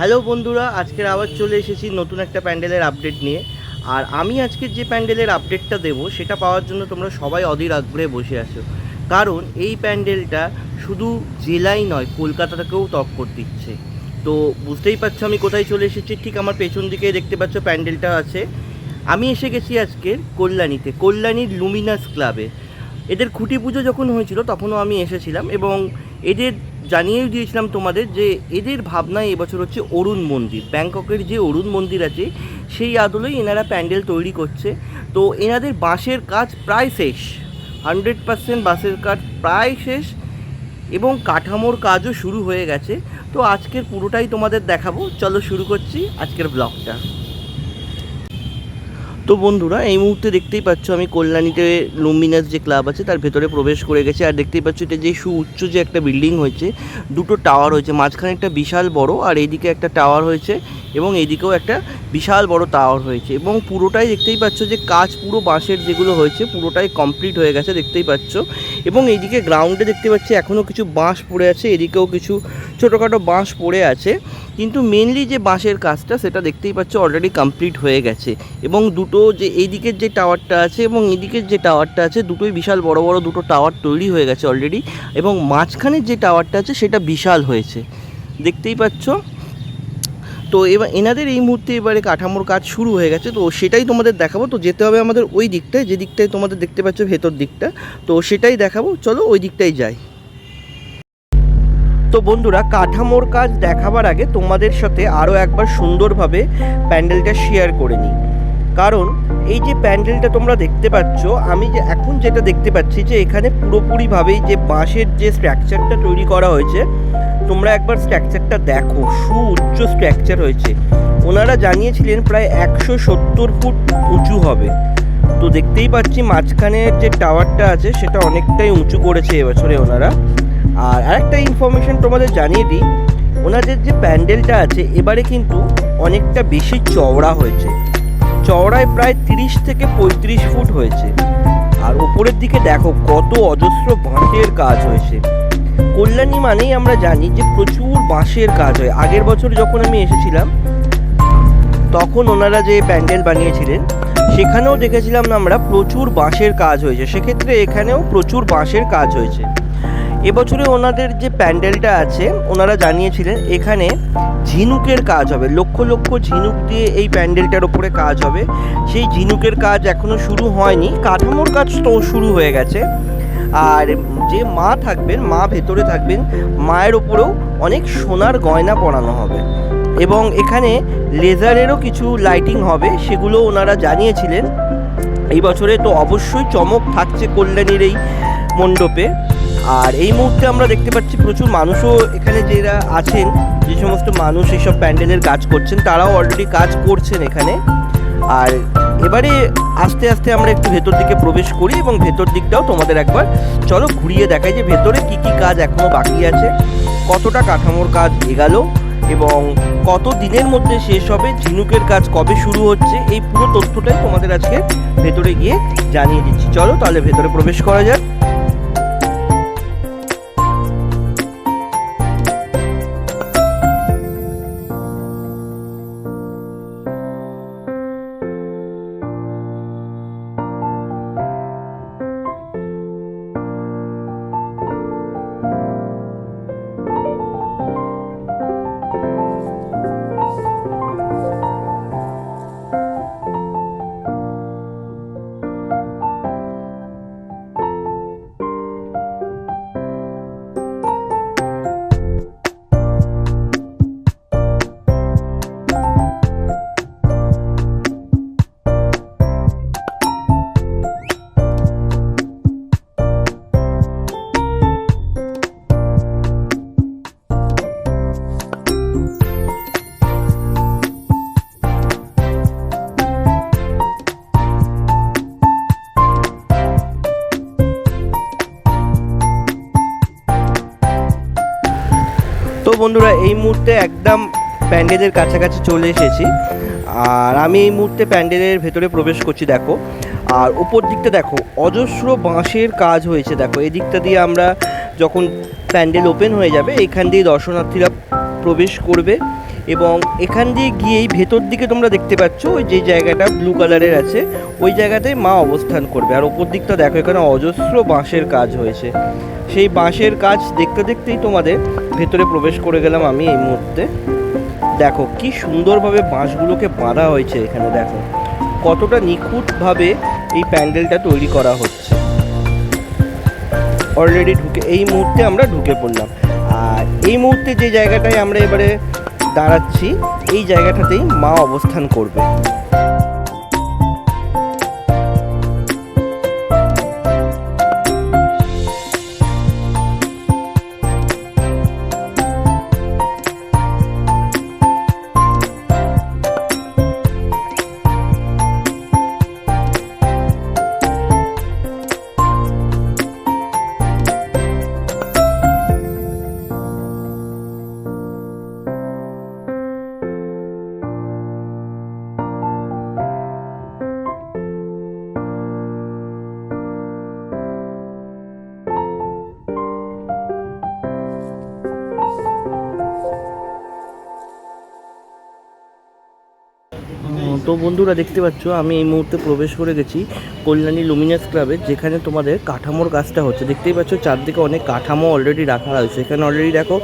Hello বন্ধুরা, আজকের আবার চলে এসেছি নতুন একটা প্যান্ডেলের আপডেট নিয়ে। আর আমি আজকের যে প্যান্ডেলের আপডেটটা দেবো সেটা পাওয়ার জন্য তোমরা সবাই অধীর আগ্রহে বসে আছো, কারণ এই প্যান্ডেলটা শুধু জেলায় নয়, কলকাতাটাকেও টক্কর দিচ্ছে। তো বুঝতেই পারছো আমি কোথায় চলে এসেছি। ঠিক আমার পেছন দিকে দেখতে পাচ্ছ প্যান্ডেলটা আছে। আমি এসে গেছি আজকের কল্যাণীতে, কল্যাণীর লুমিনাস ক্লাবে। এদের খুঁটি পুজো যখন হয়েছিল তখনও আমি এসেছিলাম এবং এদের জানিয়েও দিয়েছিলাম তোমাদের যে এদের ভাবনায় এবছর হচ্ছে অরুণ মন্দির, ব্যাংককের যে অরুণ মন্দির আছে সেই আদলেই এনারা প্যান্ডেল তৈরি করছে। তো এনাদের বাঁশের কাজ প্রায় শেষ, 100% বাঁশের কাজ প্রায় শেষ এবং কাঠামোর কাজও শুরু হয়ে গেছে। তো আজকের পুরোটাই তোমাদের দেখাবো, চলো শুরু করছি আজকের ব্লগটা। তো বন্ধুরা, এই মুহূর্তে দেখতেই পাচ্ছ আমি কল্যাণীতে লুমিনাস যে ক্লাব আছে তার ভেতরে প্রবেশ করে গেছি। আর দেখতেই পাচ্ছ এটা যে সুউচ্চ যে একটা বিল্ডিং হয়েছে, দুটো টাওয়ার হয়েছে, মাঝখানে একটা বিশাল বড় আর এইদিকে একটা টাওয়ার হয়েছে এবং এইদিকেও একটা বিশাল বড় টাওয়ার হয়েছে। এবং পুরোটাই দেখতেই পাচ্ছ যে কাজ পুরো বাঁশের যেগুলো হয়েছে পুরোটাই কমপ্লিট হয়ে গেছে দেখতেই পাচ্ছ। এবং এইদিকে গ্রাউন্ডে দেখতে পাচ্ছি এখনও কিছু বাঁশ পড়ে আছে, এদিকেও কিছু ছোটোখাটো বাঁশ পড়ে আছে, কিন্তু মেনলি যে বাঁশের কাজটা সেটা দেখতেই পাচ্ছ অলরেডি কমপ্লিট হয়ে গেছে। এবং দুটো যে এইদিকের যে টাওয়ারটা আছে এবং এদিকের যে টাওয়ারটা আছে দুটোই বিশাল বড় বড় দুটো টাওয়ার তৈরি হয়ে গেছে অলরেডি। এবং মাঝখানের যে টাওয়ারটা আছে সেটা বিশাল হয়েছে দেখতেই পাচ্ছ। তো এবার এনাদের এই মুহূর্তে এবারে কাঠামোর কাজ শুরু হয়ে গেছে, তো সেটাই তোমাদের দেখাবো। তো যেতে হবে আমাদের ওই দিকটায়, যে দিকটায় তোমাদের দেখতে পাচ্ছ ভেতর দিকটা, তো সেটাই দেখাবো, চলো ওই দিকটাই যাই। তো বন্ধুরা, কাঠামোর কাজ দেখাবার আগে তোমাদের সাথে আরও একবার সুন্দরভাবে প্যান্ডেলটা শেয়ার করে নিই। কারণ এই যে প্যান্ডেলটা তোমরা দেখতে পাচ্ছ, আমি যে এখন যেটা দেখতে পাচ্ছি যে এখানে পুরোপুরিভাবেই যে বাঁশের যে স্ট্রাকচারটা তৈরি করা হয়েছে, তোমরা একবার স্ট্রাকচারটা দেখো, সুউচ্চ স্ট্রাকচার হয়েছে। ওনারা জানিয়েছিলেন প্রায় 170 ফুট উঁচু হবে। তো দেখতেই পাচ্ছি মাঝখানের যে টাওয়ারটা আছে সেটা অনেকটাই উঁচু করেছে এবছরে ওনারা। আর আরেকটা ইনফরমেশন তোমাদের জানিয়ে দিই, ওনাদের যে প্যান্ডেলটা আছে এবারে কিন্তু অনেকটা বেশি চওড়া হয়েছে, চওড়ায় প্রায় 30 থেকে 35 ফুট হয়েছে। আর ওপরের দিকে দেখো কত অজস্র বাঁশের কাজ হয়েছে। কল্যাণী মানেই আমরা জানি যে প্রচুর বাঁশের কাজ হয়। আগের বছর যখন আমি এসেছিলাম তখন ওনারা যে প্যান্ডেল বানিয়েছিলেন সেখানেও দেখেছিলাম আমরা প্রচুর বাঁশের কাজ হয়েছে, সেক্ষেত্রে এখানেও প্রচুর বাঁশের কাজ হয়েছে। এবছরে ওনাদের যে প্যান্ডেলটা আছে ওনারা জানিয়েছিলেন এখানে ঝিনুকের কাজ হবে, লক্ষ লক্ষ ঝিনুক দিয়ে এই প্যান্ডেলটার ওপরে কাজ হবে। সেই ঝিনুকের কাজ এখনও শুরু হয়নি, কাঠামোর কাজ তো শুরু হয়ে গেছে। আর যে মা থাকবেন, মা ভেতরে থাকবেন, মায়ের ওপরেও অনেক সোনার গয়না পরানো হবে এবং এখানে লেজারেরও কিছু লাইটিং হবে, সেগুলো ওনারা জানিয়েছিলেন। এই বছরে তো অবশ্যই চমক থাকছে কল্যাণীর এই মণ্ডপে। আর এই মুহূর্তে আমরা দেখতে পাচ্ছি প্রচুর মানুষও এখানে যারা আছেন, যে সমস্ত মানুষ এইসব প্যান্ডেলের কাজ করছেন তারাও অলরেডি কাজ করছেন এখানে। আর এবারে আস্তে আস্তে আমরা একটু ভেতর দিকে প্রবেশ করি এবং ভেতর দিকটাও তোমাদের একবার চলো ঘুরিয়ে দেখাই যে ভেতরে কি কি কাজ এখনও বাকি আছে, কতটা কাঠামোর কাজ এগালো এবং কত দিনের মধ্যে শেষ হবে, ঝিনুকের কাজ কবে শুরু হচ্ছে, এই পুরো তথ্যটাই তোমাদের আজকে ভেতরে গিয়ে জানিয়ে দিচ্ছি। চলো তাহলে ভেতরে প্রবেশ করা যাক। তো বন্ধুরা, এই মুহূর্তে একদম প্যান্ডেলের কাছাকাছি চলে এসেছি আর আমি এই মুহূর্তে প্যান্ডেলের ভেতরে প্রবেশ করছি। দেখো, আর উপর দিকটা দেখো অজস্র বাঁশের কাজ হয়েছে। দেখো এই দিকটা দিয়ে আমরা যখন প্যান্ডেল ওপেন হয়ে যাবে এখান দিয়ে দর্শনার্থীরা প্রবেশ করবে এবং এখান দিয়ে গিয়েই ভেতর দিকে তোমরা দেখতে পাচ্ছ ওই যে জায়গাটা ব্লু কালারের আছে ওই জায়গাতেই মা অবস্থান করবে। আর ওপর দিকটা দেখো, এখানে অজস্র বাঁশের কাজ হয়েছে। সেই বাঁশের কাজ দেখতে দেখতেই তোমাদের ভেতরে প্রবেশ করে গেলাম আমি এই মুহূর্তে। দেখো কি সুন্দরভাবে বাঁশগুলোকে বাঁধা হয়েছে এখানে, দেখো কতটা নিখুঁতভাবে এই প্যান্ডেলটা তৈরি করা হচ্ছে। অলরেডি এই মুহূর্তে আমরা ঢুকে পড়লাম। আর এই মুহূর্তে যে জায়গাটায় আমরা এবারে দাঁড়াচ্ছি এই জায়গাটাতেই মা অবস্থান করবে। তো বন্ধুরা দেখতে পাচ্ছ আমি এই মুহূর্তে প্রবেশ করে গেছি কল্যাণী লুমিনাস ক্লাবে, যেখানে তোমাদের কাঠামোর কাজটা হচ্ছে। দেখতেই পাচ্ছ চারদিকে অনেক কাঠামো অলরেডি রাখা হয়েছে। এখানে অলরেডি দেখো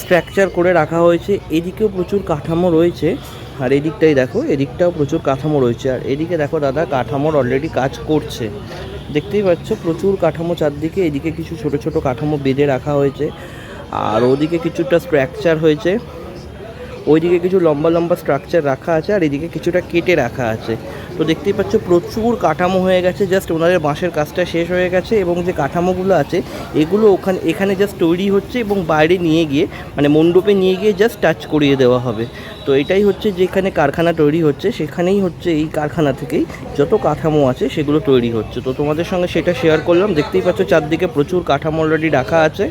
স্ট্রাকচার করে রাখা হয়েছে। এদিকেও প্রচুর কাঠামো রয়েছে, আর এদিকটাই দেখো এদিকটাও প্রচুর কাঠামো রয়েছে। আর এদিকে দেখো দাদা কাঠামোর অলরেডি কাজ করছে। দেখতেই পাচ্ছ প্রচুর কাঠামো চারদিকে। এদিকে কিছু ছোট ছোট কাঠামো বেঁধে রাখা হয়েছে, আর ওদিকে কিছুটা স্ট্রাকচার হয়েছে, ওইদিকে কিছু লম্বা লম্বা স্ট্রাকচার রাখা আছে, আর এদিকে কিছুটা কেটে রাখা আছে। তো দেখতেই পাচ্ছ প্রচুর কাঠামো হয়ে গেছে। জাস্ট ওনাদের বাঁশের কাজটা শেষ হয়ে গেছে এবং যে কাঠামোগুলো আছে এগুলো এখানে জাস্ট তৈরি হচ্ছে এবং বাইরে নিয়ে গিয়ে মানে মণ্ডপে নিয়ে গিয়ে জাস্ট টাচ করিয়ে দেওয়া হবে। তো এটাই হচ্ছে যেখানে কারখানা তৈরি হচ্ছে, সেখানেই হচ্ছে এই কারখানা থেকেই যত কাঠামো আছে সেগুলো তৈরি হচ্ছে। তো তোমাদের সঙ্গে সেটা শেয়ার করলাম। দেখতেই পাচ্ছ চারদিকে প্রচুর কাঠামো অলরেডি রাখা আছে।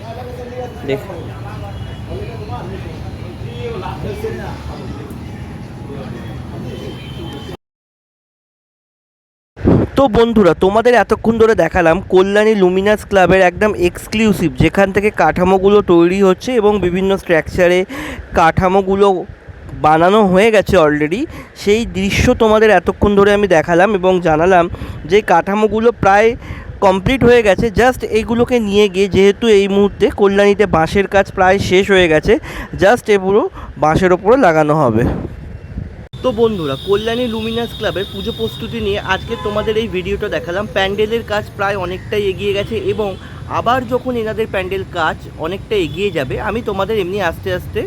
তো বন্ধুরা তোমাদের এতক্ষণ ধরে দেখালাম কল্যাণী লুমিনাস ক্লাবের একদম এক্সক্লুসিভ, যেখান থেকে কাঠামোগুলো তৈরি হচ্ছে এবং বিভিন্ন স্ট্রাকচারে কাঠামোগুলো বানানো হয়ে গেছে অলরেডি। সেই দৃশ্য তোমাদের এতক্ষণ ধরে আমি দেখালাম এবং জানালাম যে কাঠামোগুলো প্রায় কমপ্লিট হয়ে গেছে। জাস্ট এইগুলোকে নিয়ে গিয়ে, যেহেতু এই মুহূর্তে কল্যাণীতে বাঁশের কাজ প্রায় শেষ হয়ে গেছে, জাস্ট এগুলো বাঁশের ওপরে লাগানো হবে। তো বন্ধুরা কল্যাণী লুমিনাস ক্লাবের পুজো প্রস্তুতি নিয়ে আজকে তোমাদের এই ভিডিওটা দেখালাম। প্যান্ডেলের কাজ প্রায় অনেকটাই এগিয়ে গেছে এবং আবার যখন এনাদের প্যান্ডেল কাজ অনেকটা এগিয়ে যাবে আমি তোমাদের এমনি আস্তে আস্তে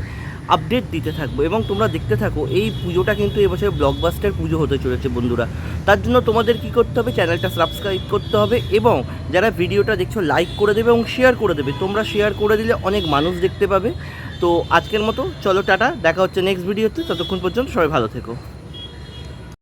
আপডেট দিতে থাকবো এবং তোমরা দেখতে থাকো। এই পুজোটা কিন্তু এবছর ব্লকবাস্টার পুজো হতে চলেছে বন্ধুরা। তার জন্য তোমাদের কি করতে হবে, চ্যানেলটা সাবস্ক্রাইব করতে হবে এবং যারা ভিডিওটা দেখছো লাইক করে দেবে এবং শেয়ার করে দেবে। তোমরা শেয়ার করে দিলে অনেক মানুষ দেখতে পাবে। তো আজকের মতো চলো টাটা, দেখা হচ্ছে নেক্সট ভিডিওতে। ততক্ষণ পর্যন্ত সবাই ভালো থেকো।